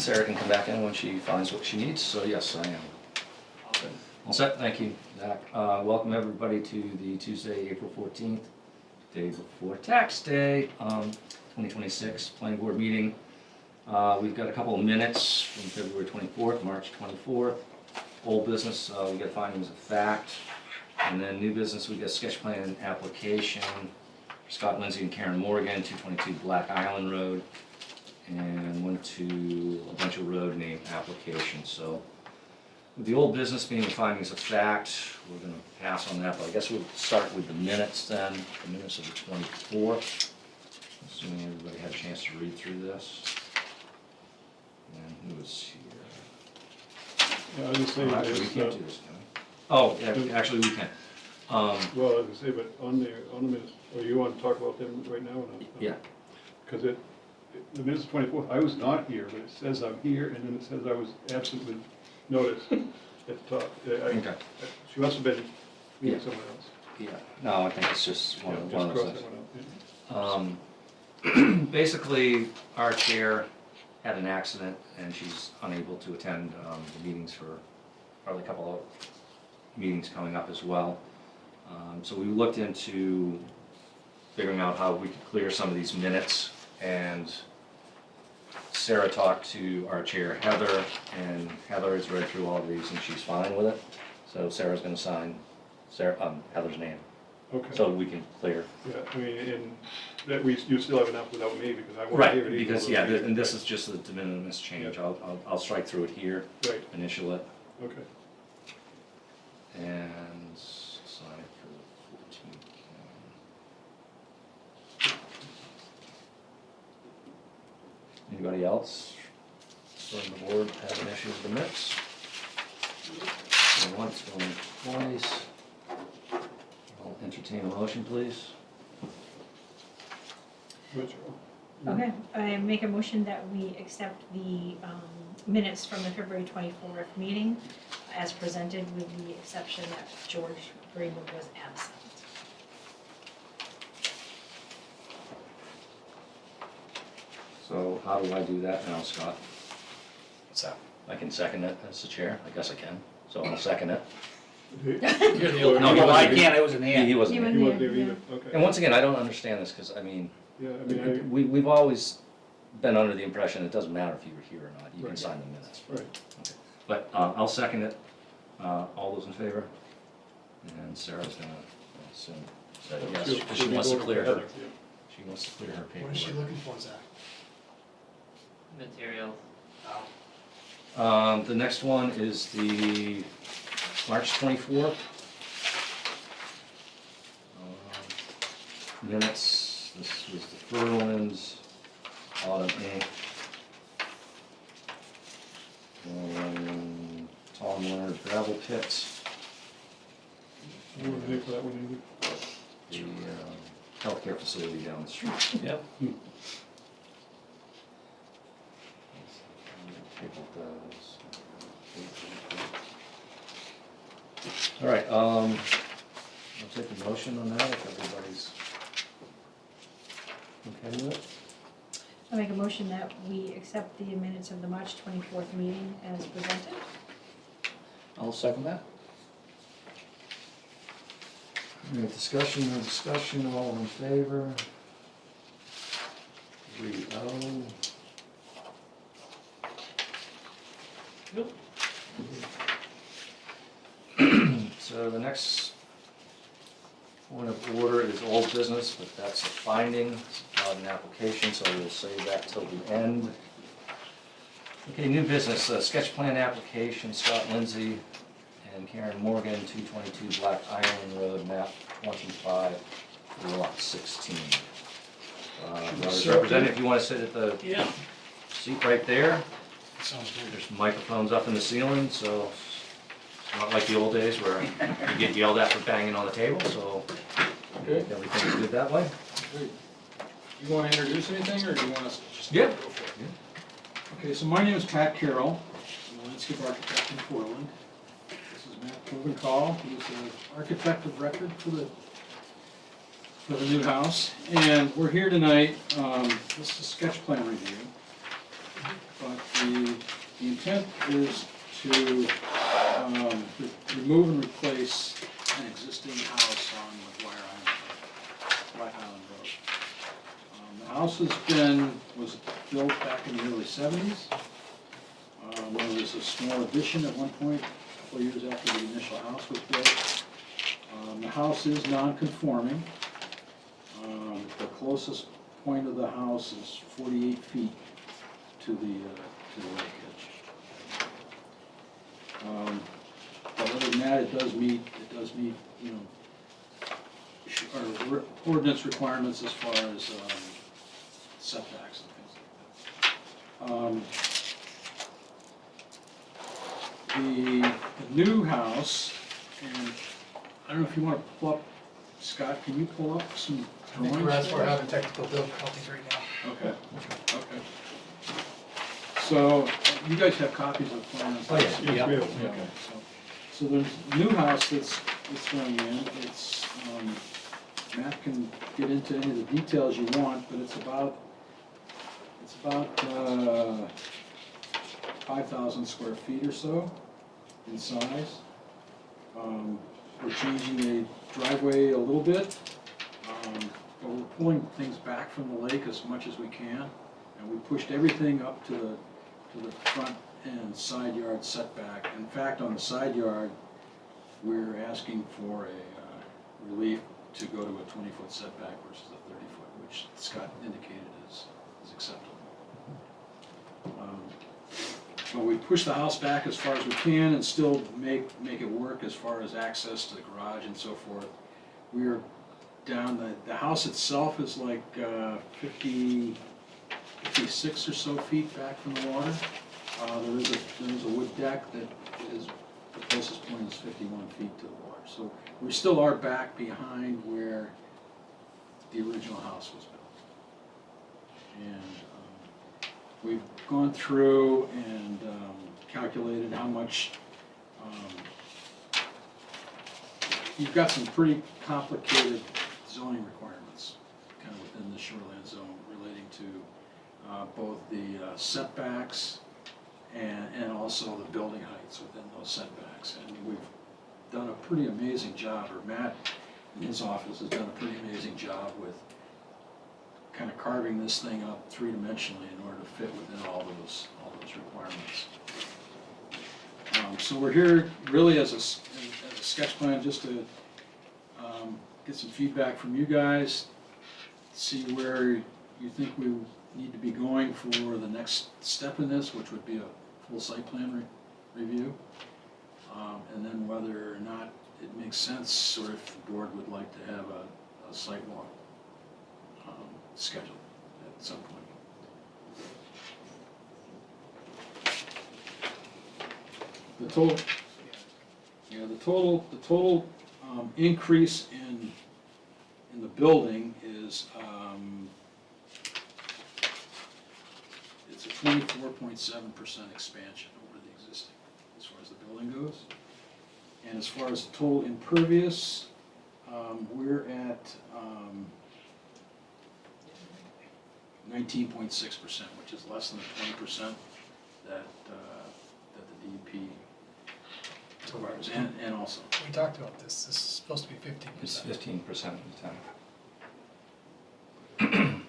Sarah can come back in when she finds what she needs, so yes, I am. All set, thank you, Zach. Welcome everybody to the Tuesday, April 14th, day before tax day, 2026 planning board meeting. We've got a couple of minutes from February 24th, March 24th. Old business, we got findings of fact. And then new business, we got sketch plan application, Scott Lindsay and Karen Morgan, 222 Black Island Road. And went to a bunch of road name applications. So with the old business being the findings of fact, we're going to pass on that, but I guess we'll start with the minutes then, the minutes of the 24th. Assuming everybody had a chance to read through this. And who was here? Yeah, I was just saying, Actually, we there's, can't do this, can we? Oh, yeah, actually we can. well, I was gonna say, but on the minutes, or you want to talk about them right now or not? Yeah. Because the minutes of 24th, I was not here, but it says I'm here, and then it says I was absent with notice at the top. Okay. She must have been meeting Yeah. someone else. Yeah, no, I think it's just one Yeah, of just those cross things. that one out. Basically, our chair had an accident and she's unable to attend the meetings for probably a couple of meetings coming up as well. So we looked into figuring out how we could clear some of these minutes, and Sarah talked to our chair Heather, and Heather has read through all of these and she's fine with it. So Sarah's gonna sign Heather's name, Okay. so we can clear. Yeah, I mean, and that you still have enough without me, because I wasn't here. Right, either. because, yeah, and this is just a de minimis change. Yeah. I'll strike through it here, Right, initial it, okay. and sign it for the 14th. Anybody else from the board have an issue with the minutes? Going once, going twice. I'll entertain a motion, please. Which, Okay, I make a motion that we accept the minutes from the February 24th meeting as presented, with the exception that George Greenwood was absent. So how do I do that now, Scott? What's that? I can second it as the chair, I guess I can, so I'll second it. You're the only No, he one. I wasn't. can't, I was an He ant. wasn't You here. were- he wasn't there Yeah. either, okay. And once again, I don't understand this, because, I mean, Yeah, I mean, we've always been under the impression it doesn't matter if you were here or not, you can Right. sign the minutes. right. But I'll second it. All those in favor? And Sarah's gonna assume say yes, She'll- because she'll she be wants to voting clear for her, Heather, yeah. she wants to clear her What is she paperwork. looking for, Zach? Materials. The next one is the March 24th. Minutes, this was the Furlands, Autumn Inc. Tom Leonard gravel pits, You weren't there for that one either. the healthcare facility down the street. Yep. All right, I'll take a motion on that if everybody's okay with it. I make a motion that we accept the minutes of the March 24th meeting as presented. I'll second that. All right, discussion, no discussion, all in favor? 3-0. Yep. So the next point of order is old business, but that's a finding, it's not an application, so we'll save that till the end. Okay, new business, sketch plan application, Scott Lindsay and Karen Morgan, 222 Black Island Road, map 25, lot 16. Brothers Representative, if you want to sit at the Yeah. seat right there. Sounds good. There's microphones up in the ceiling, so it's not like the old days where you get yelled at for banging on the table, so Okay. everything's good that way. Great. You wanna introduce anything, or do you want us to just? Yeah. Go for it? Okay, so my name is Pat Carroll, I'm a landscape architect in Portland. This is Matt Provencal, he's the architect of record for the new house. And we're here tonight, this is a sketch plan review. But The intent is to remove and replace an existing house on White Highland Road. The house was built back in the early 70s. There was a small addition at one point, a couple of years after the initial house was built. The house is non-conforming. The closest point of the house is 48 feet to the lake edge. But other than that, it does meet, you know, our ordinance requirements as far as setbacks and things like that. The new house, and I don't know if you want to pull up, Scott, can you pull up some I think drawings? we're having technical difficulties right now. Okay, okay. So, you guys have copies of plans? Oh, yeah. Yes, we have. Okay, so there's a new house that's going in, it's, Matt can get into any of the details you want, but it's about 5,000 square feet or so in size. We're changing the driveway a little bit, but we're pulling things back from the lake as much as we can, and we pushed everything up to the front and side yard setback. In fact, on the side yard, we're asking for a relief to go to a 20-foot setback versus a 30-foot, which Scott indicated is acceptable. But we push the house back as far as we can and still make it work as far as access to the garage and so forth. We're down, the house itself is like 56 or so feet back from the water. There is a wood deck that is, the closest point is 51 feet to the water. So we still are back behind where the original house was built. And we've gone through and calculated how much, you've got some pretty complicated zoning requirements kind of within the shoreline zone relating to both the setbacks and also the building heights within those setbacks. And we've done a pretty amazing job, or Matt in his office has done a pretty amazing job with kind of carving this thing up three-dimensionally in order to fit within all those requirements. So we're here really as a sketch plan, just to get some feedback from you guys, see where you think we need to be going for the next step in this, which would be a full site plan review, and then whether or not it makes sense, or if the board would like to have a site walk scheduled at some point. The total increase in the building is, it's a 24.7% expansion over the existing, as far as the building goes. And as far as the total impervious, we're at 19.6%, which is less than the 20% that the DEP requires, and also. We talked about this is supposed to be 15%. It's 15% of the time.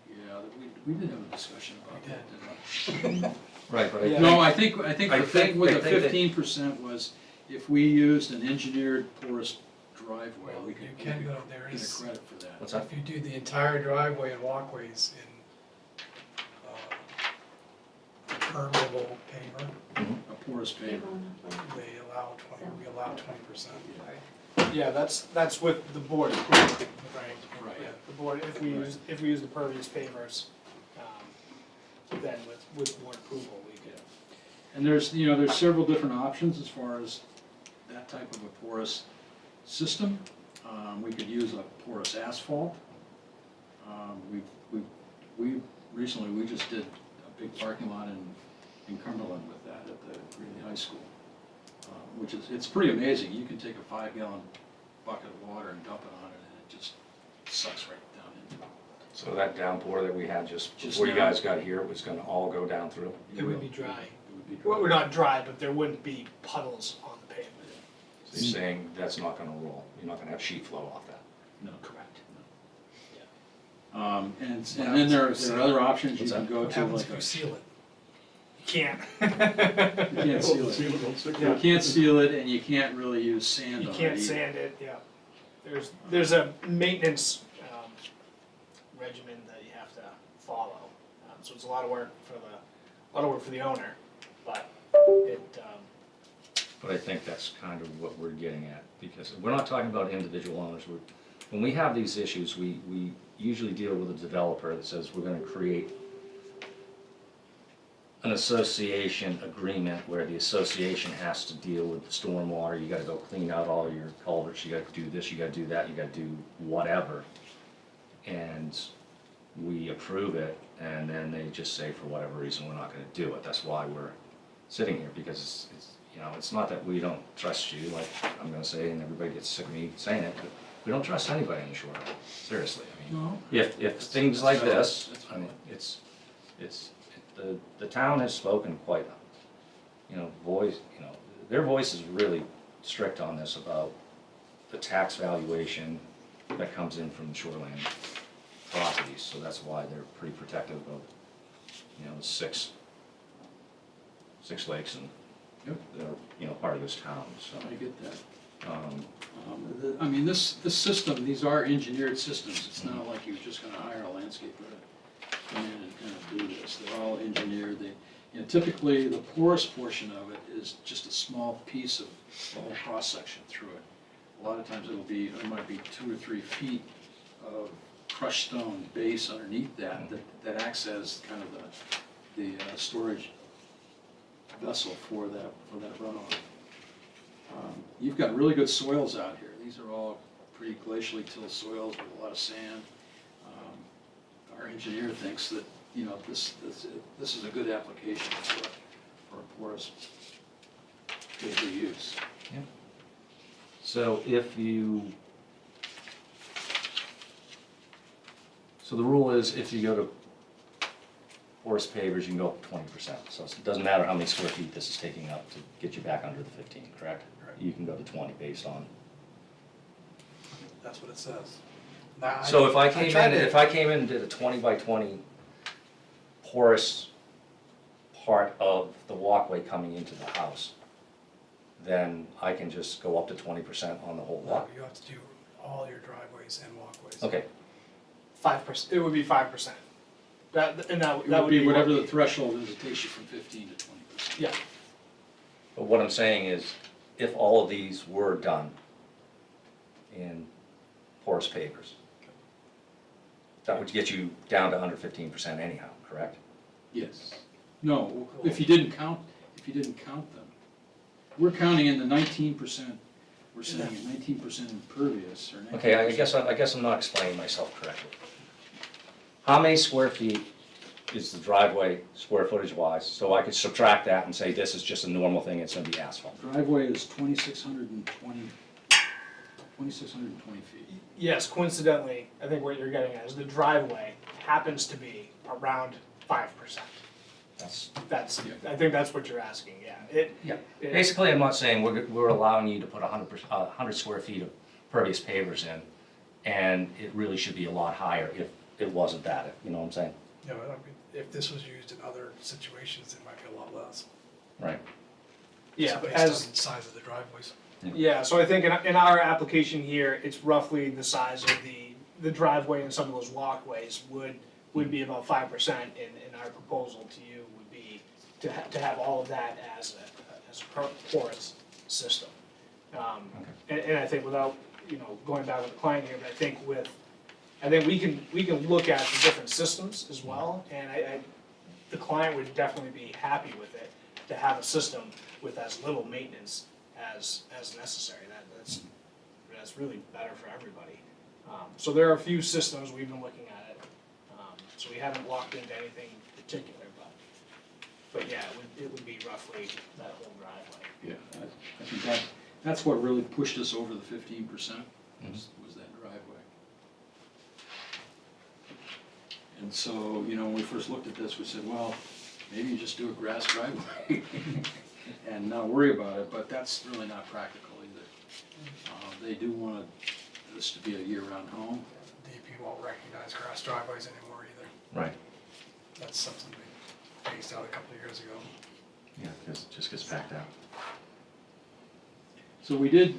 Yeah, we did have a discussion about that, didn't we? Right, but Yeah. No, I think the I thing with the think that- 15% was if we used an engineered porous driveway, Well, we you could can get go, there a is, credit for that. What's that? if you do the entire driveway and walkways in permeable paver, A porous paver. they allow 20, we allow 20%. Yeah, that's with the board approval, right? Right. Yeah, the board, if we use the pervious pavers, then with board approval, we could. And there's several different options as far as that type of a porous system. We could use a porous asphalt. We recently just did a big parking lot in Cumberland with that at the Greeley High School, which it's pretty amazing. You can take a 5-gallon bucket of water and dump it on it, and it just sucks right down into it. So that downpour that we had just Just before you now. guys got here was gonna all go down through? It would be dry. It would be dry. Well, we're not dry, but there wouldn't be puddles on the pavement. So you're saying that's not gonna roll, you're not gonna have sheet flow off that? No. Correct. And then there are other options you What's can that? go What to, happens like if you seal it? You can't. you can't seal it. Don't stick You it. can't seal it, and you can't really use sand You on it can't either. sand it, yeah. There's a maintenance regimen that you have to follow. So it's a lot of work for the owner, but it, But I think that's kind of what we're getting at, because we're not talking about individual owners. When we have these issues, we usually deal with a developer that says we're gonna create an association agreement where the association has to deal with the stormwater. You gotta go clean out all your culverts, you gotta do this, you gotta do that, you gotta do whatever. And we approve it, and then they just say, for whatever reason, we're not gonna do it. That's why we're sitting here, because it's, you know, it's not that we don't trust you, like I'm gonna say, and everybody gets sick of me saying it, but we don't trust anybody in the shoreline, seriously. I mean, No, if things like valid. this, That's I mean, valid. the town has spoken quite, their voice is really strict on this about the tax valuation that comes in from shoreline properties, so that's why they're pretty protective of, the six lakes and Yep. they're, part of this town, so. I get that. um, I mean, this system, these are engineered systems. It's not like you're just gonna hire a landscaper to come in and kind of do this. They're all engineered. Typically, the porous portion of it is just a small piece of the whole cross-section through it. A lot of times it might be 2 or 3 feet of crushed stone base underneath that acts as kind of the storage vessel for that runoff. You've got really good soils out here. These are all pretty glacially tilled soils with a lot of sand. Our engineer thinks that, this is a good application for a porous paper use. So so the rule is if you go to porous pavers, you can go up 20%. So it doesn't matter how many square feet this is taking up to get you back under the 15, correct? Right. You can go to 20 based on. That's what it says. Now, So if I tried came in and did a 20 by 20 porous part of the walkway coming into the house, then I can just go up to 20% on the whole No, walk? you have to do all your driveways and walkways. Okay, 5%, it would be 5%. That It would would be whatever what the threshold is, it takes you from 15 to 20%. Yeah, but what I'm saying is, if all of these were done in porous pavers, that would get you down to under 15% anyhow, correct? Yes. No, if you didn't count them. We're counting in the 19%, we're saying 19% impervious or 19%. Okay, I guess I'm not explaining myself correctly. How many square feet is the driveway, square footage wise, so I could subtract that and say this is just a normal thing, it's gonna be asphalt? Driveway is 2,620 feet. yes, coincidentally, I think what you're getting at is the driveway happens to be around 5%. That's, I think that's what you're asking, yeah. yeah. It- Basically, I'm not saying we're allowing you to put 100 square feet of pervious pavers in, and it really should be a lot higher if it wasn't that, you know what I'm saying? Yeah, but I mean, if this was used in other situations, it might be a lot less. Right. Yeah, Just but based on as, the size of the driveways. yeah, so I think in our application here, it's roughly the size of the driveway and some of those walkways would be about 5%, and our proposal to you would be to have all of that as a porous system. And I think without, going back with the client here, but I think we can look at the different systems as well, and the client would definitely be happy with it, to have a system with as little maintenance as necessary. That's really better for everybody. So there are a few systems, we've been looking at it, so we haven't locked into anything particular, but yeah, it would be roughly that whole driveway. Yeah, I think that's what really pushed us over the 15% was that driveway. And so, you know, when we first looked at this, we said, well, maybe you just do a grass driveway and not worry about it, but that's really not practical either. They do want this to be a year-round home. DEP won't recognize grass driveways anymore either. Right. That's something we phased out a couple of years ago. Yeah, because it just gets packed out. So we did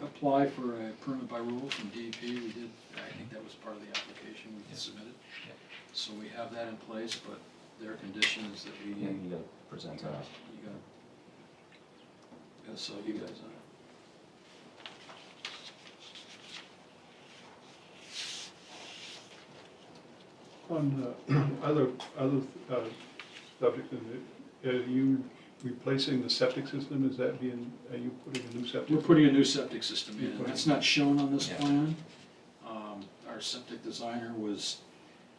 apply for a permit by rule from DEP, I think that was part of the application we submitted. Yeah. So we have that in place, but their condition is that we, Yeah, you gotta present to us. you gotta sell you guys on it. On other subjects, are you replacing the septic system? Is that being, are you putting a new septic? We're putting a new septic system You're in, putting- that's not shown on this Yeah. plan. Our septic designer was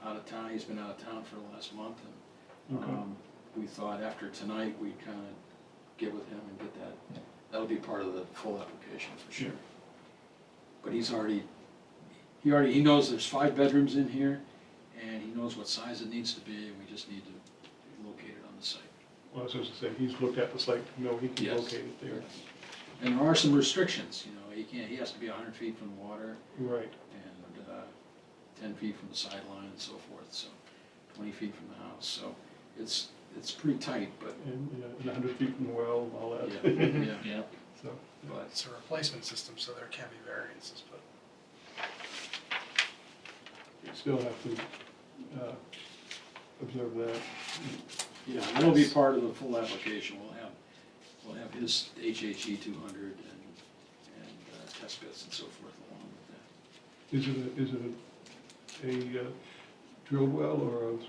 out of town, he's been out of town for the last month, and Okay. we thought after tonight, we'd kind of get with him and get Yeah. that, that'll be part of the full application for sure. But he already knows there's 5 bedrooms in here, and he knows what size it needs to be, and we just need to locate it on the site. Well, I was supposed to say, he's looked at the site, no, he can Yes. locate it there. And there are some restrictions, you know, he has to be 100 feet from the water, Right. and 10 feet from the sideline and so forth, so 20 feet from the house, so it's pretty tight, but, And 100 feet from the well, and all that. yeah, Yeah. So, but, It's a replacement system, so there can be variances, but you still have to observe that. yeah, that'll be part of the full application, we'll have his HHE 200 and test bits and so forth along with that. Is it a drilled well, or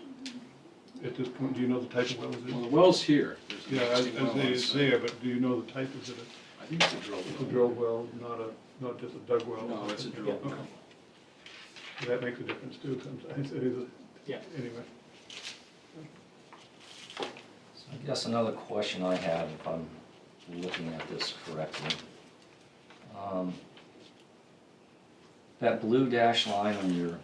at this point, do you know the type of well it Well, is? the well's here. There's an Yeah, as existing well on it's site. there, but do you know the type? Is it I think it's a drill a well. drilled well, not just a dug well? No, it's a drill well. Okay. That makes a difference too sometimes, it is, Yeah. anyway. I guess another question I have, if I'm looking at this correctly. That blue dash line on your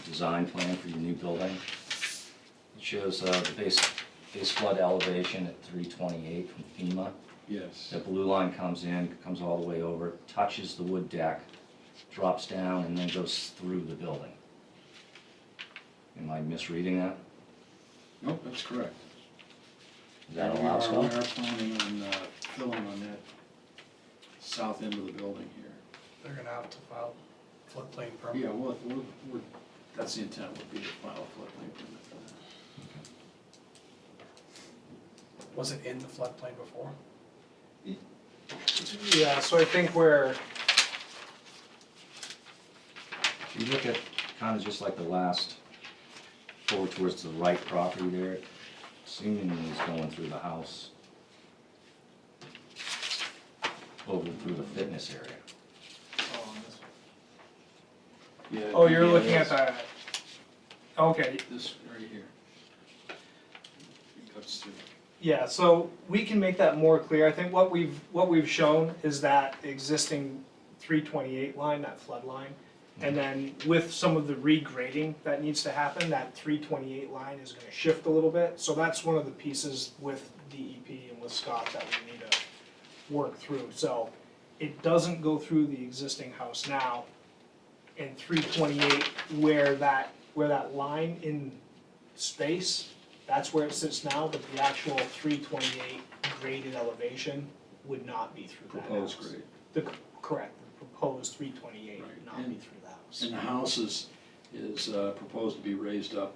design plan for your new building, it shows the base flood elevation at 328 from FEMA. Yes. That blue line comes in, comes all the way over, touches the wood deck, drops down, and then goes through the building. Am I misreading that? Nope, that's correct. Is that We allowed are- still? We are planning on filling on that south end of the building here. they're gonna have to file floodplain permit. Yeah, that's the intent, would be to file a floodplain permit for that. Was it in the floodplain before? Yeah, so I think where, If you look at kind of just like the last, forward towards the right property there, seemingly is going through the house, over through the fitness area. Yeah, oh, you're yeah, looking at that's- the, okay, This right here. It cuts through. yeah, so we can make that more clear. I think what we've shown is that existing 328 line, that flood line. And then with some of the regrading that needs to happen, that 328 line is gonna shift a little bit. So that's one of the pieces with DEP and with Scott that we need to work through. So it doesn't go through the existing house now. And 328, where that line in space, that's where it sits now, but the actual 328 graded elevation would not be through that house. Proposed grade. Correct, the proposed 328 would Right, not be and- through the house. And the house is proposed to be raised up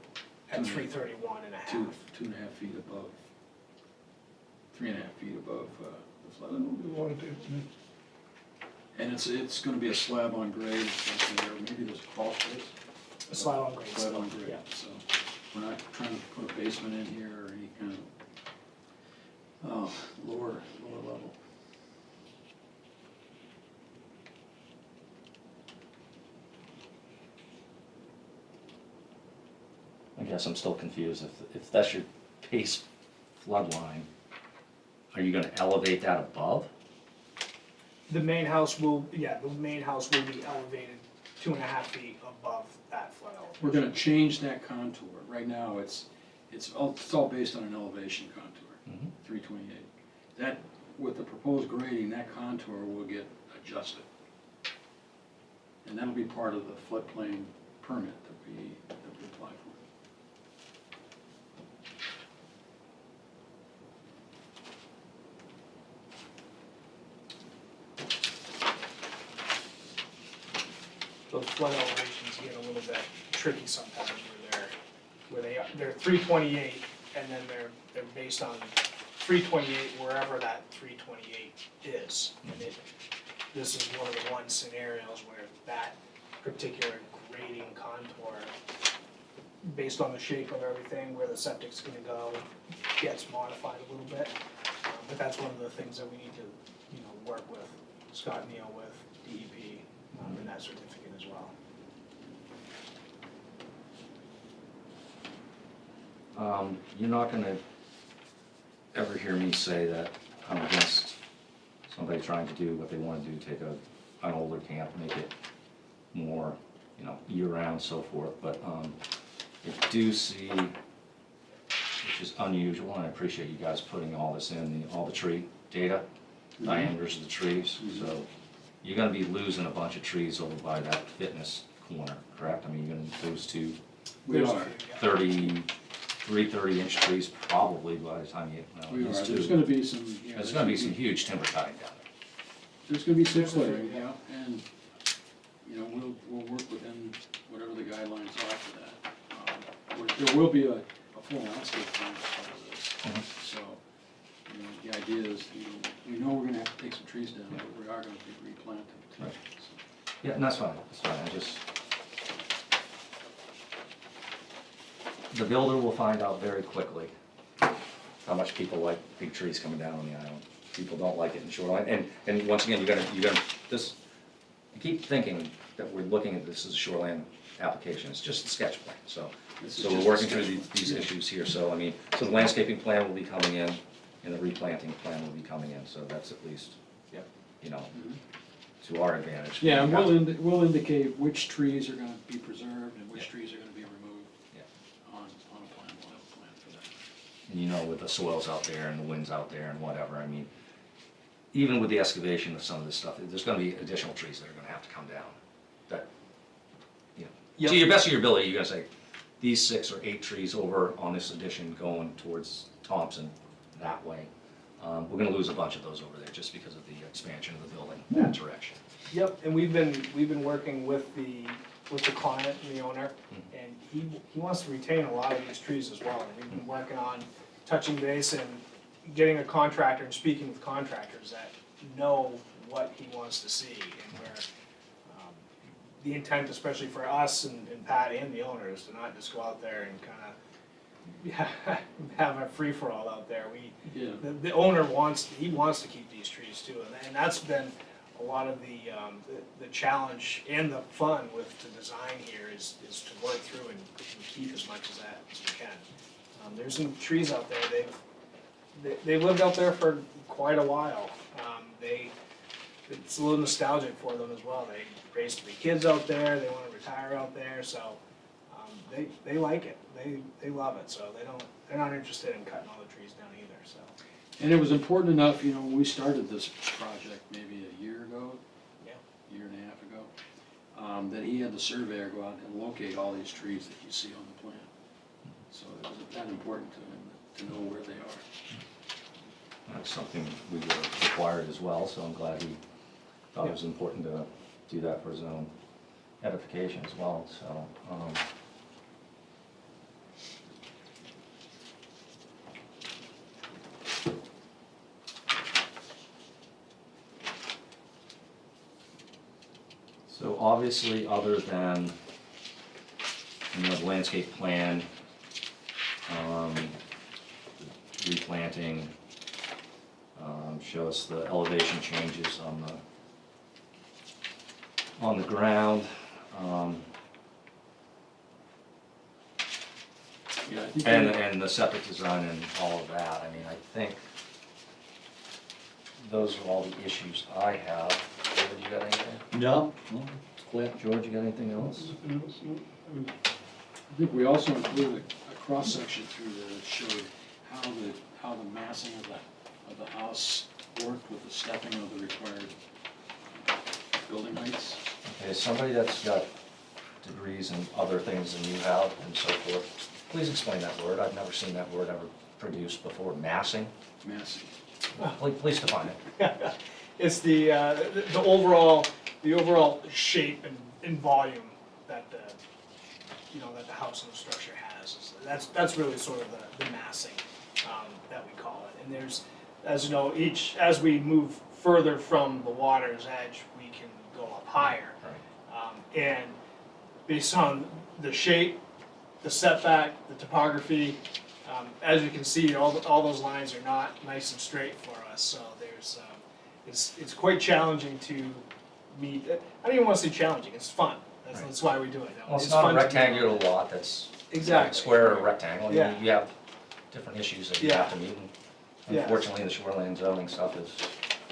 At 331 and a half. 2.5 feet above, 3.5 feet above the flood level. And it's gonna be a slab on grade, something there, maybe there's a crawl space. A slab on grade. Slab on still, grade, yeah. so we're not trying to put a basement in here or any kind of, lower level. I guess I'm still confused, if that's your base flood line, are you gonna elevate that above? The main house will be elevated 2.5 feet above that flood elevation. We're gonna change that contour. Right now, it's all based on an elevation contour, Mhm. 328. That, with the proposed grading, that contour will get adjusted. And that'll be part of the floodplain permit that we apply for. Those flood elevations get a little bit tricky sometimes they're 328 and then they're based on 328 wherever that 328 is. And this is one of the one scenarios where that particular grading contour, based on the shape of everything, where the septic's gonna go, gets modified a little bit. But that's one of the things that we need to, work with Scott Neal with DEP in that certificate as well. You're not gonna ever hear me say that I'm against somebody trying to do what they wanna do, take an older camp, make it more, year-round, so forth, but, I do see, which is unusual, and I appreciate you guys putting all this in, all the tree data, diameters of the trees, so you're gonna be losing a bunch of trees over by that fitness corner, correct? I mean, you're gonna lose two We There's a are. few, yeah. 30-inch trees probably by the time you, We are. these There's two. gonna be some, yeah. There's gonna be some huge timber cutting down there. There's gonna be some clearing, yeah, and, we'll work within whatever the guidelines are for that. There will be a full landscape plan as part of this. So, the idea is, we know we're gonna have to take some trees down, but we are gonna be replanting too. Right. So, Yeah, and that's fine, I just. The builder will find out very quickly how much people like big trees coming down on the island. People don't like it in the shoreline, and once again, you keep thinking that we're looking at this as a shoreline application, it's just a sketch plan, so. This is So we're just a working through sketch. these issues here, so so the landscaping plan will be coming in, and the replanting plan will be coming in, so that's at least, to our advantage. Yeah, and we'll indicate which trees are gonna be preserved and which trees are gonna be removed. Yeah. On a plan, we'll have a plan for that. And with the soils out there and the winds out there and whatever, even with the excavation of some of this stuff, there's gonna be additional trees that are gonna have to come down. That, to your best of your ability, you're gonna say, these 6 or 8 trees over on this addition going towards Thompson that way. We're gonna lose a bunch of those over there just because of the expansion of the building that direction. Yep, and we've been working with the client and the owner, and he wants to retain a lot of these trees as well. And we've been working on touching base and getting a contractor and speaking with contractors that know what he wants to see and where, the intent, especially for us and Pat and the owner, is to not just go out there and kinda have a free-for-all out there. Yeah. The owner wants to keep these trees too, and that's been a lot of the challenge and the fun with the design here is to work through and keep as much as that as we can. There's some trees out there, they've lived out there for quite a while. It's a little nostalgic for them as well. They raised 3 kids out there, they wanna retire out there, so they like it, they love it, so they're not interested in cutting all the trees down either, so. And it was important enough, when we started this project maybe a year ago, Yeah. year and a half ago, that he had the surveyor go out and locate all these trees that you see on the plan. So it was that important to him to know where they are. That's something we were required as well, so I'm glad he thought it was important to do that for his own edification as well, so. So obviously, other than, the landscape plan, replanting, show us the elevation changes on the ground. Yeah, I think. And the septic design and all of that, I think those are all the issues I have. David, you got anything? No, Clint, George, you got anything else? Nothing else? No? I was- I think we also included a cross-section through there that showed how the massing of the house worked with the stepping of the required building heights. Okay, somebody that's got degrees in other things than you have and so forth, please explain that word. I've never seen that word ever produced before. Massing? Massing. Please define it. It's the overall shape and volume that the, that the house and the structure has. That's really sort of the massing, that we call it. And there's, as you know, as we move further from the water's edge, we can go up higher. And based on the shape, the setback, the topography, as you can see, all those lines are not nice and straight for us, so there's, it's quite challenging to meet, I don't even wanna say challenging, it's fun, that's why we do it. Well, it's not a fun to do. rectangular lot that's Exactly. square or rectangle. You- Yeah. You have different issues that you have to meet. And Yeah. unfortunately, the shoreline zoning stuff is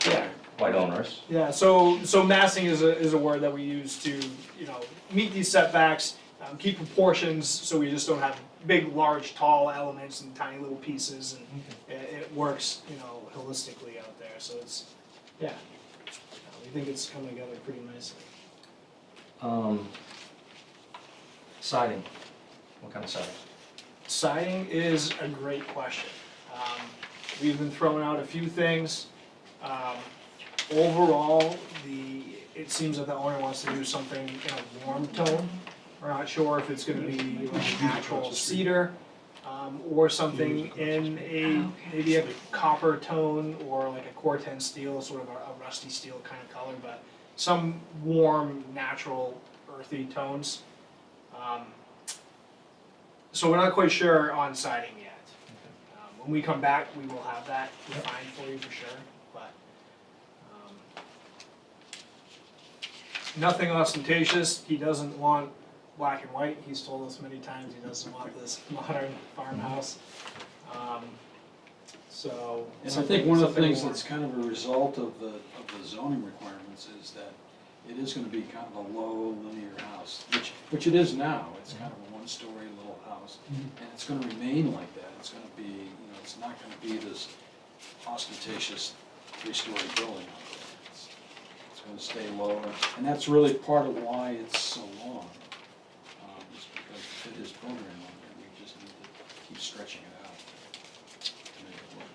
Yeah. quite onerous. Yeah, so massing is a word that we use to, meet these setbacks, keep proportions, so we just don't have big, large, tall elements and tiny little pieces, and it works, holistically out there, so it's, yeah. We think it's coming together pretty nicely. Siding, what kind of siding? Siding is a great question. We've been throwing out a few things. Overall, it seems that the owner wants to do something in a warm tone. We're not sure if it's gonna be like natural cedar, or something in maybe a copper tone, or like a Corten steel, sort of a rusty steel kind of color, but some warm, natural, earthy tones. So we're not quite sure on siding yet. When we come back, we will have that defined for you for sure, but nothing ostentatious. He doesn't want black and white. He's told us many times he doesn't want this modern farmhouse. So. And I think one of the something things more. that's kind of a result of the zoning requirements is that it is gonna be kind of a low linear house, which it is now. It's kind of a one-story little house, and it's gonna remain like that. It's gonna be, it's not gonna be this ostentatious three-story building out there. It's gonna stay lower, and that's really part of why it's so long. Just because to fit his program on there, we just need to keep stretching it out to make it work.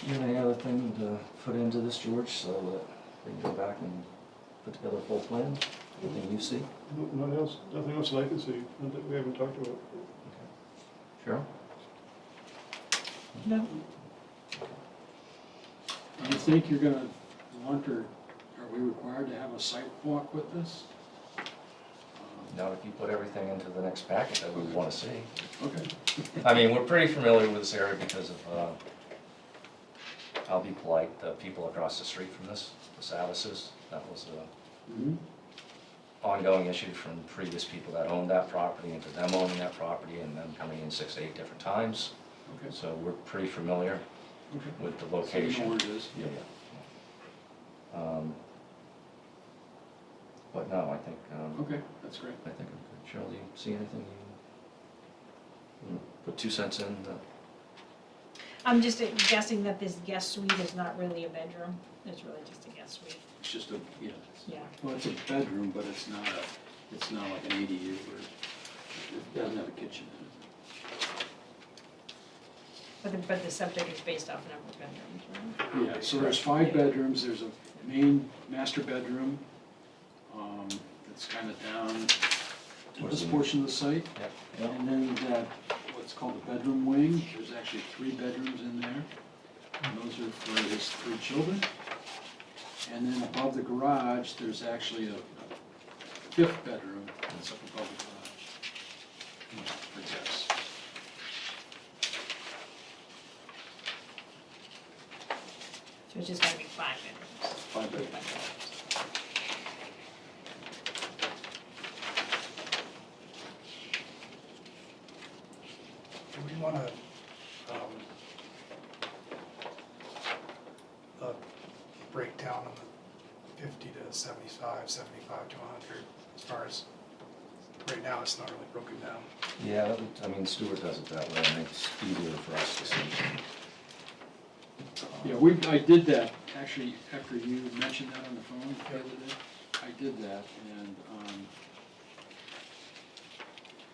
You have any other thing to put into this, George, so that we can go back and put together a full plan? Anything you see? No, nothing else that I can see, not that we haven't talked about. Cheryl? No, Do you think you're gonna want, or are we required to have a site walk with this? Now, if you put everything into the next packet that we want to see. Okay. I mean, we're pretty familiar with this area because of, I'll be polite, the people across the street from this, the Savises. That was an ongoing issue from previous people that owned that property, and to them owning that property, and them coming in 6 to 8 different times. Okay. So we're pretty familiar Okay. with the So you know location. where it is? Yeah, yeah. But no, I think, Okay, that's great. I think I'm good. Cheryl, do you see anything you put 2 cents in? I'm just guessing that this guest suite is not really a bedroom, it's really just a guest suite, It's just a, yeah. well, it's a bedroom, but it's not like an ADU or, it doesn't have a kitchen in But the septic is based off number of bedrooms, right? it. Yeah, so there's 5 bedrooms, there's a main master bedroom, that's kind of down to this portion of the site. Yeah. And then that, what's called the bedroom wing, there's actually 3 bedrooms in there. And those are for his 3 children. And then above the garage, there's actually a 5th bedroom that's up above the garage for guests. So it's just gonna be 5 bedrooms. 5 bedrooms. want a breakdown on the 50 to 75, 75 to 100, as far as, right now, it's not really broken down. Yeah, that would, I mean, Stuart does it that way, and it's easier for us to see. Yeah, I did that, actually, after you mentioned that on the phone the other day, I did that, and,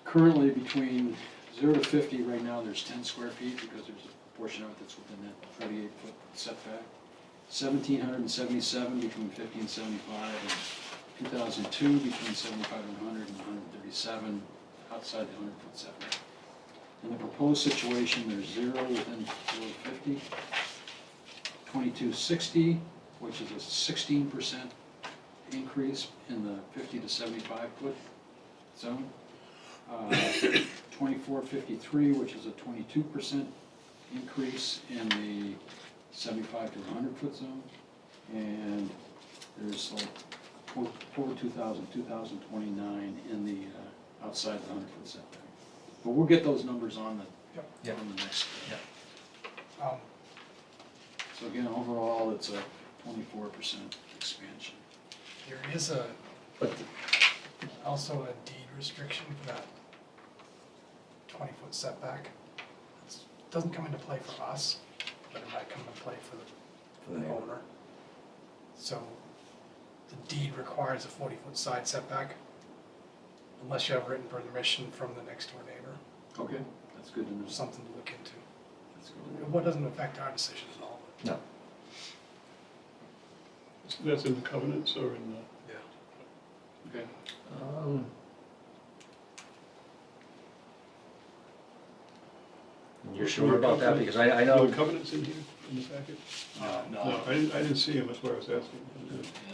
currently between 0 to 50, right now, there's 10 square feet, because there's a portion of it that's within that 38-foot setback. 1,777 between 50 and 75, and 2002 between 75 and 100, and 137 outside the 100-foot setback. In the proposed situation, there's 0 within 0 to 50, 2260, which is a 16% increase in the 50 to 75-foot zone. 2453, which is a 22% increase in the 75 to 100-foot zone. And there's like over 2029 in the outside the 100-foot setback. But we'll get those numbers on Yep. on the next. Um, So again, overall, it's a 24% expansion. There is But also a deed restriction for that 20-foot setback. It doesn't come into play for us, but it might come into play for the owner. So the deed requires a 40-foot side setback unless you have written permission from the next door neighbor. Okay, that's good to know. Something to look into. That's good to know. What doesn't affect our decision at all. no, That's in the covenants or in the? Okay. you're sure about that? Because I Are know, the covenants in here, in the packet? No, I didn't see them, that's why I was asking.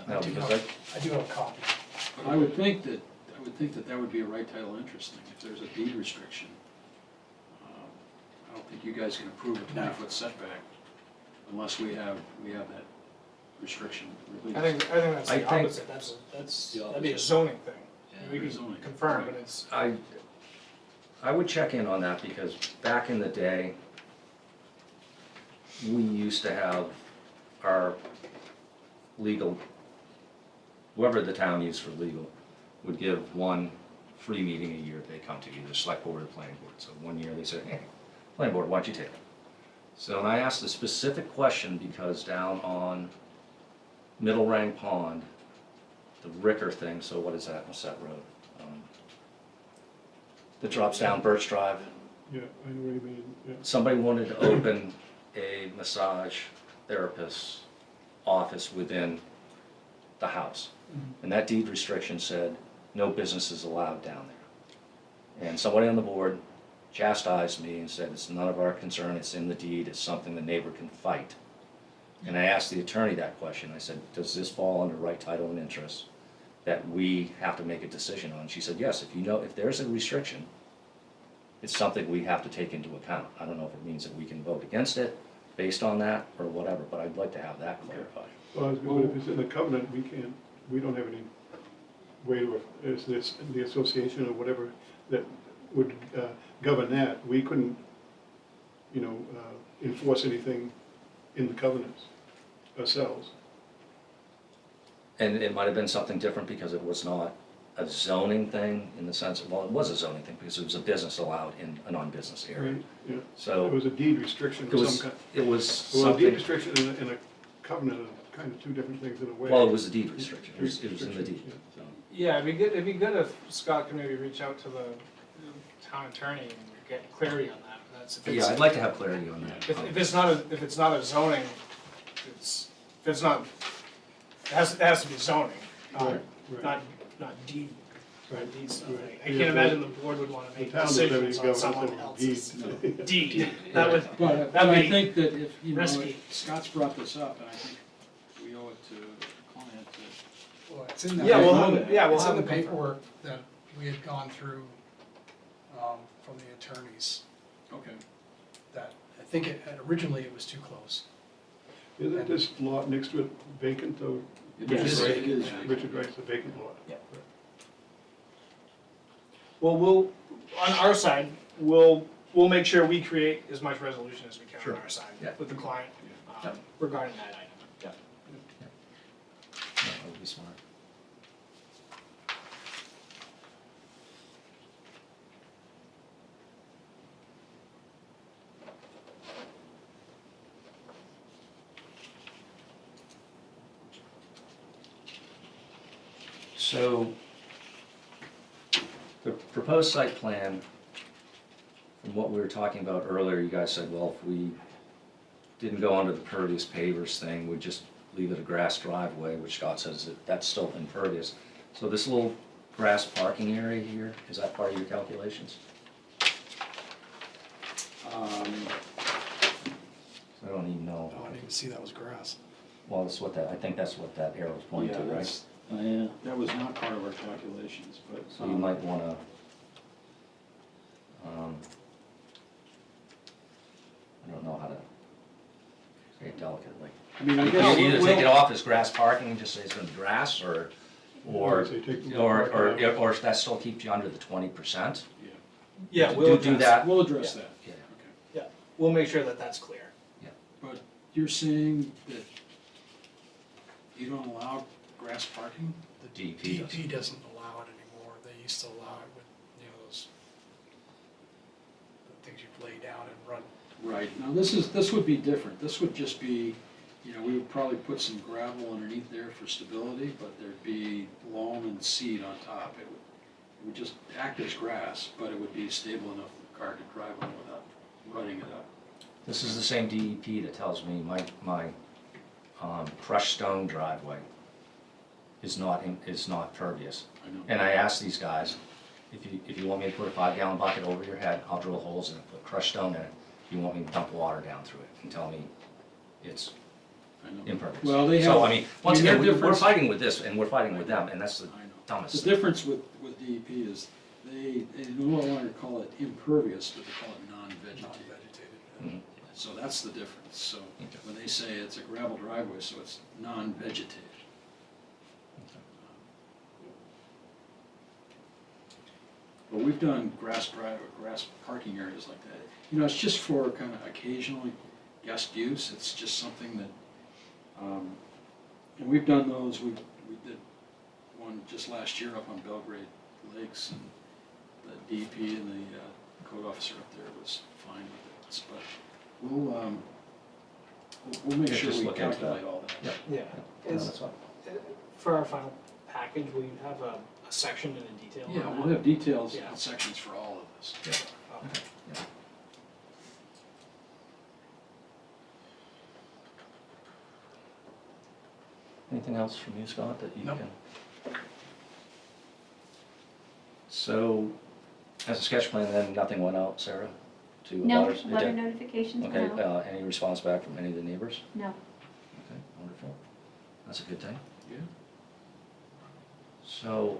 no, because I do have a copy. I would think that that would be a right title interest thing, if there's a deed restriction. I don't think you guys can approve a 20-foot setback unless we have that restriction released. I think that's I the think- opposite, that'd be a zoning thing. We can zoning. confirm, but it's, I would check in on that, because back in the day, we used to have our legal, whoever the town used for legal, would give one free meeting a year they come to, either select board or planning board. So one year they said, hey, planning board, why don't you take it? So and I asked a specific question because down on Middle Rang Pond, the Ricker thing, so what is that, what's that road? That drops down Birch Drive. Yeah, I know what you mean, yeah. Somebody wanted to open a massage therapist's office within the house. And that deed restriction said, no business is allowed down there. And somebody on the board chastised me and said, it's none of our concern, it's in the deed, it's something the neighbor can fight. And I asked the attorney that question, I said, does this fall under right title and interest that we have to make a decision on? She said, yes, if there's a restriction, it's something we have to take into account. I don't know if it means that we can vote against it based on that or whatever, but I'd like to have that clarified. Well, but if it's in the covenant, we don't have any way to, is this, the association or whatever that would govern that, we couldn't, enforce anything in the covenants ourselves. And it might have been something different because it was not a zoning thing in the sense, well, it was a zoning thing because it was a business allowed in a non-business area. Right, yeah. It So was a deed restriction it of was, some kind. it was Well, a deed something, restriction and a covenant are kind of two different things in a way. well, it was a deed restriction, it was in the deed. Restriction, So, yeah, it'd be good if Scott could maybe reach out to the town attorney and get clarity on that. That's if yeah, it's, I'd like to have clarity on that. if it's not a zoning, it has to be zoning, not, Right, right. not deed, Right. deed stuff. Right. I can't imagine the board would wanna The make town doesn't have any decisions on government someone over else's deeds. deed. That would, But that'd I be think that if, risky. Scott's brought this up, and I think we owe it to the client to. Well, it's in the. Yeah, we'll have- yeah, we'll It's have in the them confirm. paperwork that we had gone through from the attorneys, Okay. that I think originally it was too close. Isn't this lot next to it vacant or? It Yes. is, it is. Richard writes a vacant lot. Yeah. Well, on our side, we'll we'll make sure we create as much resolution as we can Sure. on our side Yeah. with the client, Yeah. regarding that item. Yeah, that would be smart. So, the proposed site plan, from what we were talking about earlier, you guys said, well, if we didn't go under the pervious pavers thing, we'd just leave it a grass driveway, which Scott says that that's still impervious. So this little grass parking area here, is that part of your calculations? I don't even know. Oh, I didn't even see that was grass. Well, that's what that, I think that's what that arrow's pointing to, Yeah, right? that's, that was not part of our calculations, but. So you might wanna, I don't know how to say it delicately. I mean, I You guess. can either take it we'll- off as grass parking and just say it's gonna be grass, or, Say take the or parking out. or if that still keeps you under the 20%. Yeah, Do- we'll do address, that. We'll address that. Yeah. Okay. we'll make sure that that's clear. But you're saying that you don't allow grass parking? The DEP does. DEP doesn't allow it anymore. They used to allow it with, those the things you lay down and run. Right, now this would be different, this would just be, we would probably put some gravel underneath there for stability, but there'd be loam and seed on top. It would just act as grass, but it would be stable enough for the car to drive on without rutting it up. This is the same DEP that tells me my crushed stone driveway is not pervious. I know. And I asked these guys, if you want me to put a 5-gallon bucket over your head, I'll drill holes in it, put crushed stone in it. If you want me to dump water down through it and tell me it's I know. impervious. Well, they So, have- I mean, once I mean, again, their we're difference- fighting with this and we're fighting with them, and that's the I know. dumbest The thing. difference with DEP is they no longer call it impervious, but they call it non-vegetated. Non-vegetated. Mhm. So that's the difference, so Okay. when they say it's a gravel driveway, so it's non-vegetated. But we've done grass parking areas like that. It's just for kind of occasionally guest use, it's just something that, and we've done those, we did one just last year up on Belgrade Lakes, and the DEP and the code officer up there was fine with it, but we'll make Yeah, sure just we look into calculate all that. Yeah. Yeah. No, that's fine. For our final package, will you have a section and a detail on Yeah, that? we'll have details Yeah. and sections for all of this. Okay. Anything else from you, Scott, that you Nope. can? So, as a sketch plan, then nothing went out, Sarah, to No, abutters? It letter did? notifications went Okay, out. any response back from any of the neighbors? No. Okay, wonderful. That's a good thing. Yeah. So,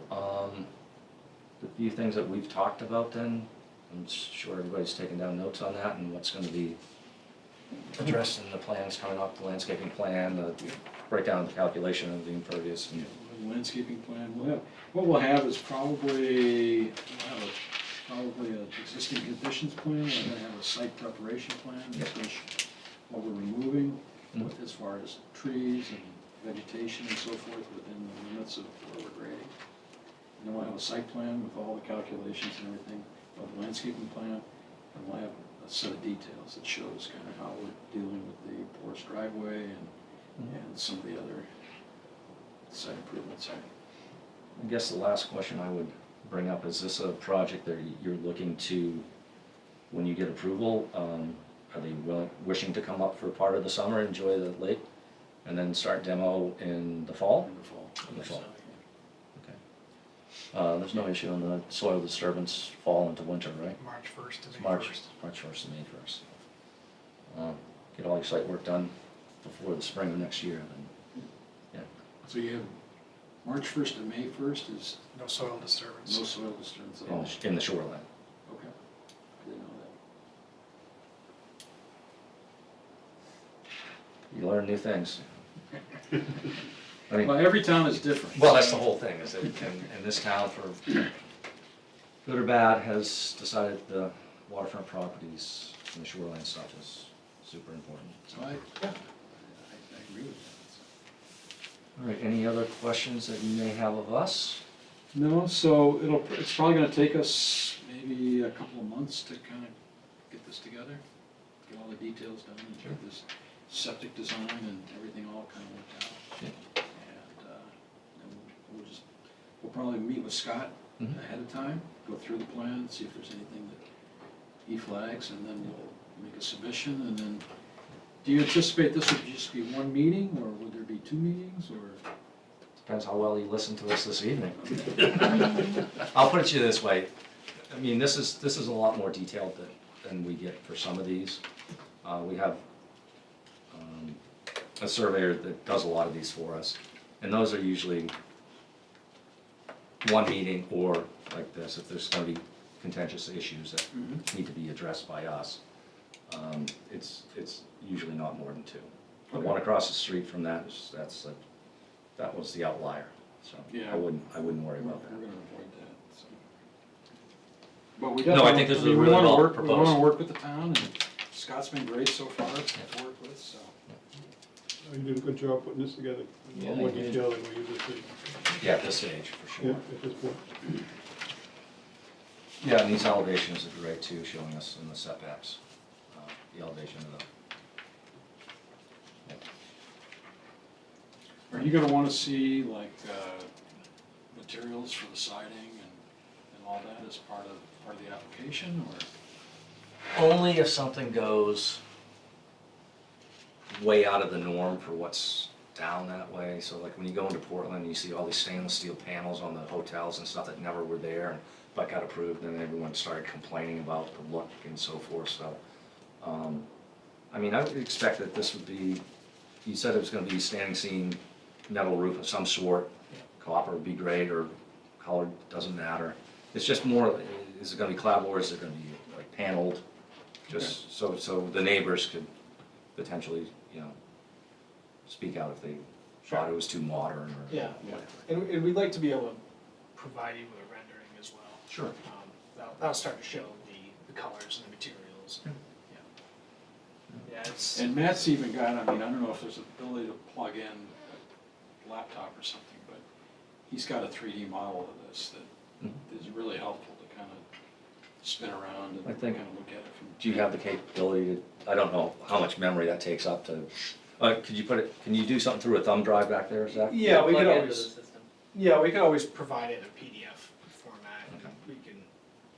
the few things that we've talked about then, I'm sure everybody's taken down notes on that and what's gonna be addressed in the plans coming up, the landscaping plan, the breakdown of the calculation of the impervious and We'll have a landscaping plan, what we'll have is probably an existing conditions plan, we're gonna have a site preparation plan, Yep. which what we're removing, Mhm. as far as trees and vegetation and so forth within the limits of where we're grading. And then we'll have a site plan with all the calculations and everything, of the landscaping plan, and we'll have a set of details that shows kind of how we're dealing with the porous driveway and some of the other site improvements. I guess the last question I would bring up, is this a project that you're looking to, when you get approval, are they wishing to come up for part of the summer, enjoy the lake, and then start demo in the fall? In the fall. In the fall. Okay. There's no issue on the soil disturbance fall into winter, right? March 1st to It's May March 1st. 1st and May 1st. Get all your site work done before the spring of next year, then, So you have March 1st to May 1st is No soil disturbance. no soil disturbance at all? in the shoreline. Okay. I didn't know that. You learn new things. I mean, Well, every town is different. well, that's the whole thing, is that in this town, for good or bad, has decided the waterfront properties and the shoreline stuff is super important. So I agree with that. All right, any other questions that you may have of us? No, so it's probably gonna take us maybe a couple of months to kind of get this together, get all the details done and get this septic design and everything all kind of worked out. Yeah. And we'll probably meet with Scott Mhm. ahead of time, go through the plan, see if there's anything that he flags, and then we'll make a submission, and then, do you anticipate this would just be one meeting, or would there be two meetings, or? Depends how well you listen to us this evening. I'll put it to you this way, I mean, this is a lot more detailed than we get for some of these. We have a surveyor that does a lot of these for us, and those are usually one meeting or like this, if there's gonna be contentious issues that need to be addressed by us. It's usually not more than two. The one across the street from that that was the outlier, so Yeah. I wouldn't worry about We're that. gonna avoid that, so. But we No, I definitely, think this is I mean, we really wanna well work, we proposed. wanna work with the town, and Scott's been great so far to work with, so. You did a good job putting this together, a Yeah, lot more you did. detail than we usually see. Yeah, at this stage, for Yeah, sure. at this point. Yeah, and these elevations are great too, showing us in the setbacks, the elevation of the. Are you gonna wanna see like, materials for the siding and all that as part of the application, or? Only if something goes way out of the norm for what's down that way, so like when you go into Portland, you see all these stainless steel panels on the hotels and stuff that never were there, and but got approved, and everyone started complaining about the look and so forth, so. I mean, I would expect that this would be, you said it was gonna be standing seam metal roof of some sort, copper would be great, or color, doesn't matter. It's just more, is it gonna be clapboard, is it gonna be like paneled? Just so the neighbors could potentially, speak out if they thought it was too modern or Yeah. whatever. And we'd like to be able to provide you with a rendering as well. Sure. That'll start to show the colors and the materials. Yeah. Yeah, it's, And Matt's even got, I mean, I don't know if there's an ability to plug in a laptop or something, but he's got a 3D model of this that is really helpful to kind of spin around and I kind think- of look at it from. Do you have the capability to, I don't know how much memory that takes up to, can you do something through a thumb drive back there, Zach? yeah, we could Plug into the always, system. yeah, we could always provide it in a PDF format. Okay.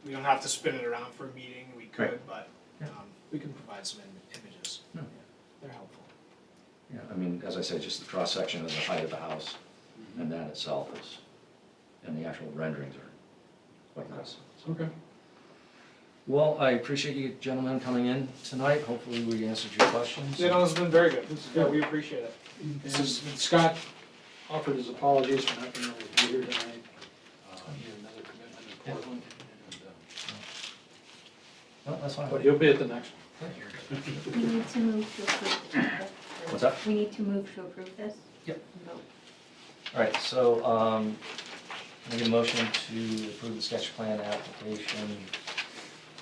We don't have to spin it around for a meeting, we could, Right. but Yeah. we can provide some images. Yeah. They're helpful. Yeah, I mean, as I said, just the cross-section of the height of the house, and that itself is, and the actual renderings are quite nice. Okay. Well, I appreciate you gentlemen coming in tonight, hopefully we answered your questions. Yeah, no, it's been very good. Yeah, we appreciate it. And Scott offered his apologies for not being able to be here tonight. He had another commitment in Portland, No, that's fine. but he'll be at the next one. We need to move to approve this. What's that? We need to move to approve this? Yep. Vote. All right, so, make a motion to approve the sketch plan application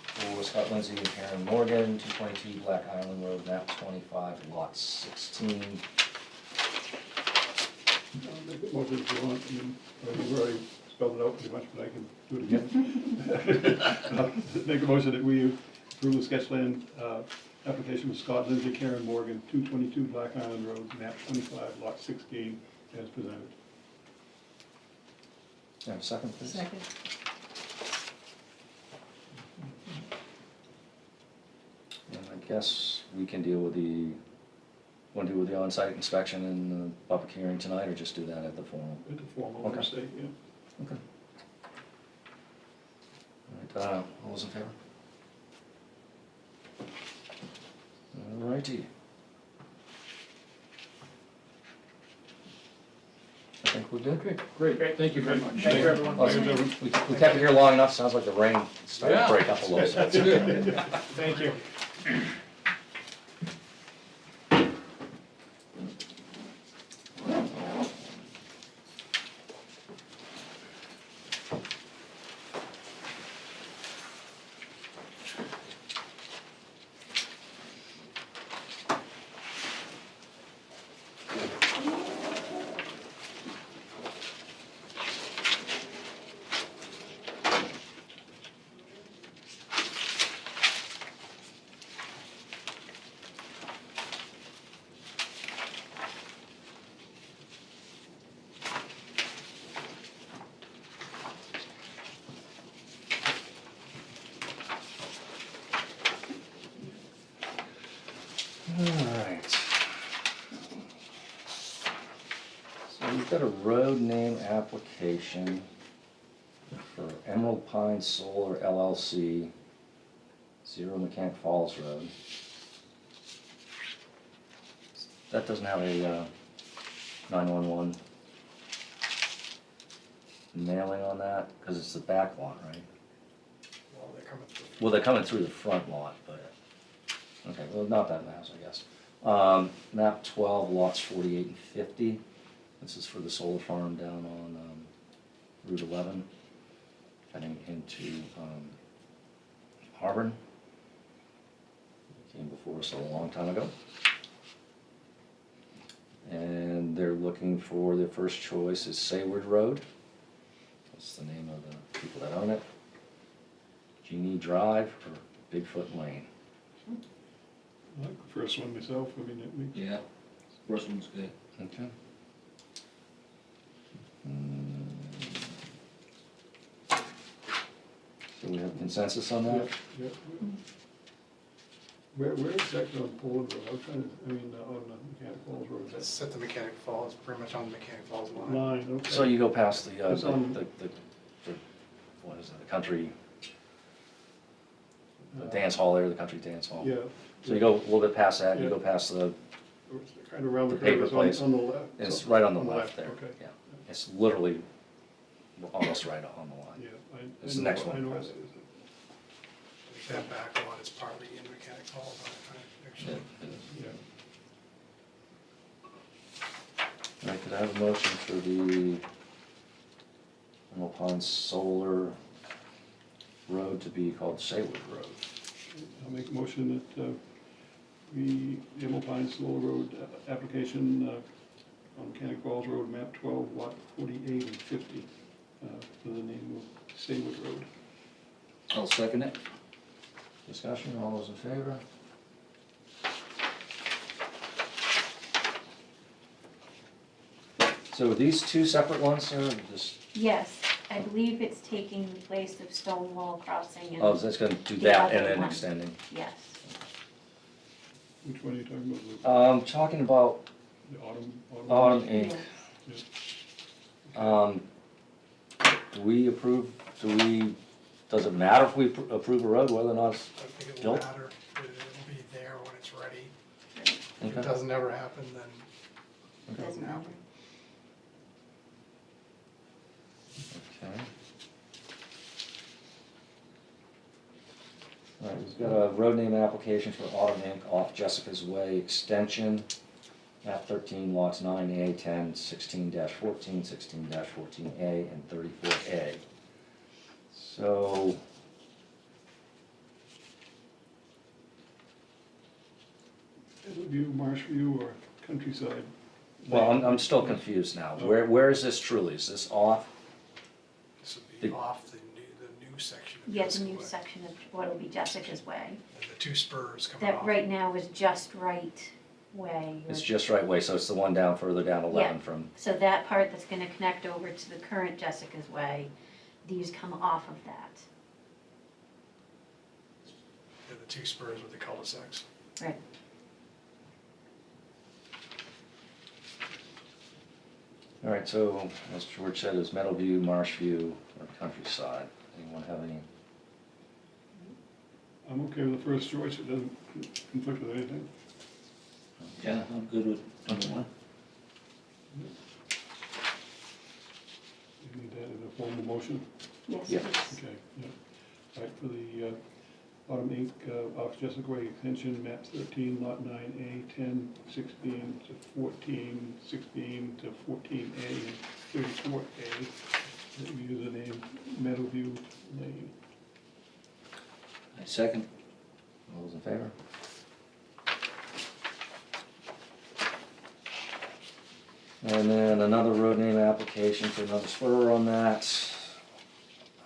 for Scott Lindsay and Karen Morgan, 222 Black Island Road, map 25, lot 16. I'll make a motion if you want, I mean, we've already spelled it out pretty much, but I can do it again. Make a motion that we approve the sketch plan, application for Scott Lindsay, Karen Morgan, 222 Black Island Road, map 25, lot 16, as presented. Can I have a second, please? Second. And I guess we can deal with want to do with the on-site inspection and the public hearing tonight, or just do that at the formal? At the formal Okay. state, yeah. Okay. All right, all those in favor? All righty. I think we're good. Okay, great, thank you very much. Thank you, everyone. Awesome. We kept it here long enough, sounds like the rain started to break up a little bit. That's good. Thank you. Alright. So we've got a road name application for Emerald Pine Solar LLC, 0 Mechanic Falls Road. That doesn't have a 911 mailing on that, because it's the back lot, right? Well, they're coming through. Well, they're coming through the front lot, but, okay, well, not that matters, I guess. Map 12, lots 48 and 50. This is for the solar farm down on Route 11, heading into Harborne. Came before us a long time ago. And they're looking for, their first choice is Sayward Road. That's the name of the people that own it. Genie Drive or Bigfoot Lane. I like the first one myself, I mean, it makes. Yeah, first one's good. Okay. So we have consensus on that? Yeah. Where is that on Poland Road? I'm trying to, I mean, on Mechanic Falls Road, It's that's at the Mechanic Falls, pretty much on the Mechanic Falls line. line, okay. So you go past the, It's on- what is it, the country, the dance hall there, the country dance hall. Yeah. So you go a little bit past that, you Yeah. go past the, It's kind of around the the paper curve, place. it's on the left. it's right on the left there, Okay, yeah. It's literally almost right on the line. yeah. It's the next one. I know where that is. That back lot is partly in Mechanic Falls, actually. Yeah. All right, could I have a motion for the Emerald Pine Solar Road to be called Sayward Road? I'll make a motion that we, the Emerald Pine Solar Road application on Mechanic Falls Road, map 12, lot 48 and 50, for the name of Sayward Road. I'll second it. Discussion, all those in favor? So are these two separate ones, or just, Yes, I believe it's taking the place of Stonewall Crossing oh, and, so it's gonna do The that and other then one. extending? yes. Which one are you talking about? Talking about The Autumn? Autumn Inc. Yeah. Do we approve, does it matter if we approve a road, whether or not it's, I don't think it will Built? matter, it'll be there when it's ready. If okay? it doesn't ever happen, then Doesn't matter. Okay. All right, we've got a road name application for Autumn Inc. off Jessica's Way Extension, map 13, lots 9A, 10, 16-14, 16-14A, and 34A. So, Meadowview, Marshview, or Countryside? well, I'm still confused now. Where is this truly? Is this off? this would be The- off the new section of Yeah, the Jessica new Way. section of what'll be Jessica's Way. And the two spurs coming That off. right now is just right way. It's just right way, so it's the one down further down 11 from, So that part that's gonna connect over to the current Jessica's Way, these come off of that. Yeah, the two spurs with the cul-de-sacs. Right. all right, so as George said, it's Meadowview, Marshview, or Countryside. Anyone have any? I'm okay with the first choice, it doesn't conflict with anything. Yeah, I'm good with number one. You need that in a formal motion? Yes, Yeah. please. Okay, yeah. All right, for the Autumn Inc., off Jessica Way Extension, map 13, lot 9A, 10, 16 to 14, 16 to 14A, and 34A, that we use the name Meadowview Lane. I second. All those in favor? And then another road name application for another spur on that.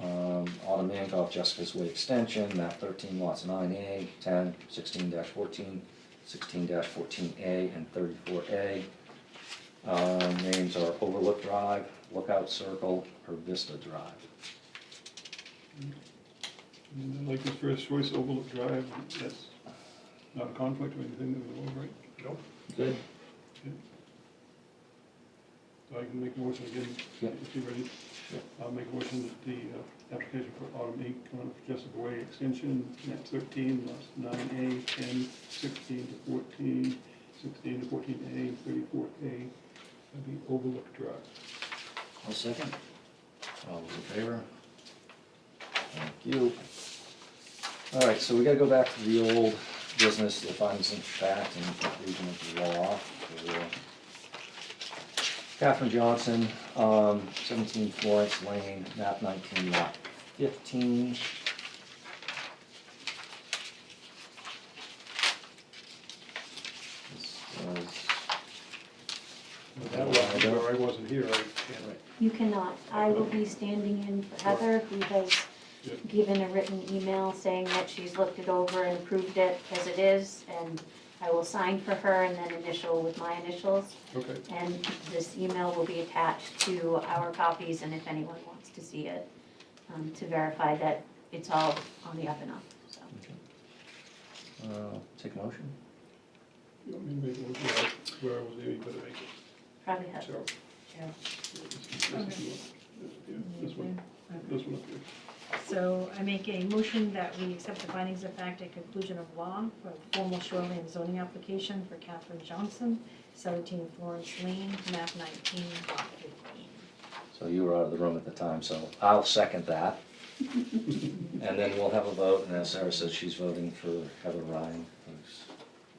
Autumn Inc. off Jessica's Way Extension, map 13, lots 9A, 10, 16-14, 16-14A, and 34A. Names are Overlook Drive, Lookout Circle, or Vista Drive. And I like this first choice, Overlook Drive, that's not a conflict or anything that we know of, right? Nope. Good. So I can make a motion again, Yep. if you're ready. Yep. I'll make a motion that the application for Autumn 8, Jessup Way Extension, map 13, lots 9A, 10, 16 to 14, 16 to 14A, 34A, that'd be Overlook Drive. I'll second. All those in favor? Thank you. All right, so we gotta go back to the old business, the findings of fact and conclusion of the law for Catherine Johnson, 17 Florence Lane, map 19, lot 15. This was, That was where I wasn't here, I can't. You cannot. I will be standing in for Heather, who has Yeah. given a written email saying that she's looked it over and approved it as it is, and I will sign for her and then initial with my initials. Okay, And this email will be attached to our copies, and if anyone wants to see it, to verify that it's all on the up and up, so. take a motion? you want me to make a motion? Yeah, where I was there, you better make it. Probably have, Cheryl. Cheryl. This one, this one up here. So I make a motion that we accept the findings of fact and conclusion of law for the formal shoreline zoning application for Catherine Johnson, 17 Florence Lane, map 19, lot 15. So you were out of the room at the time, so I'll second that. And then we'll have a vote, and as Sarah said, she's voting for Heather Ryan, who's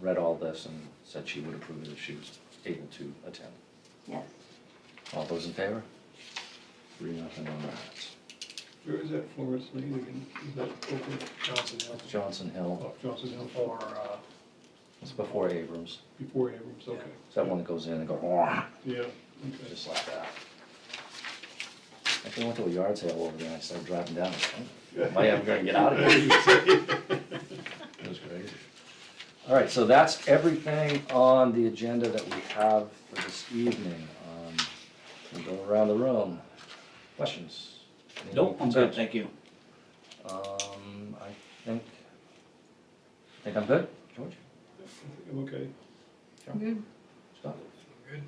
read all this and said she would approve it if she was able to attend. yes. All those in favor? 3-0 on that. Where is that Florence Lane again? Is that open? Johnson Hill. Johnson Hill, Off Johnson Hill? Or, it's before Abrams. Before Abrams, okay. It's that one that goes in and goes, "Wah," Yeah, okay. just like that. Actually, I went to a yard sale over there, and I started driving down, am I ever gonna get out of here? It was crazy. All right, so that's everything on the agenda that we have for this evening. We'll go around the room. Questions? Any Nope, I'm good, concerns? thank you. I think I'm good, George? I'm okay. Good. Scott? good,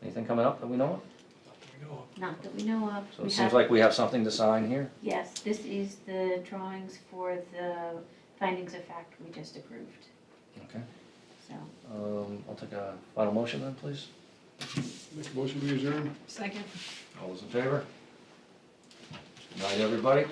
Anything coming up that we know of? not that we know of. Not that we know of. So We it seems have- like we have something to sign here. Yes, this is the drawings for the findings of fact we just approved, Okay. so. I'll take a final motion then, please. Make a motion to adjourn? Second. All those in favor? Good night, everybody.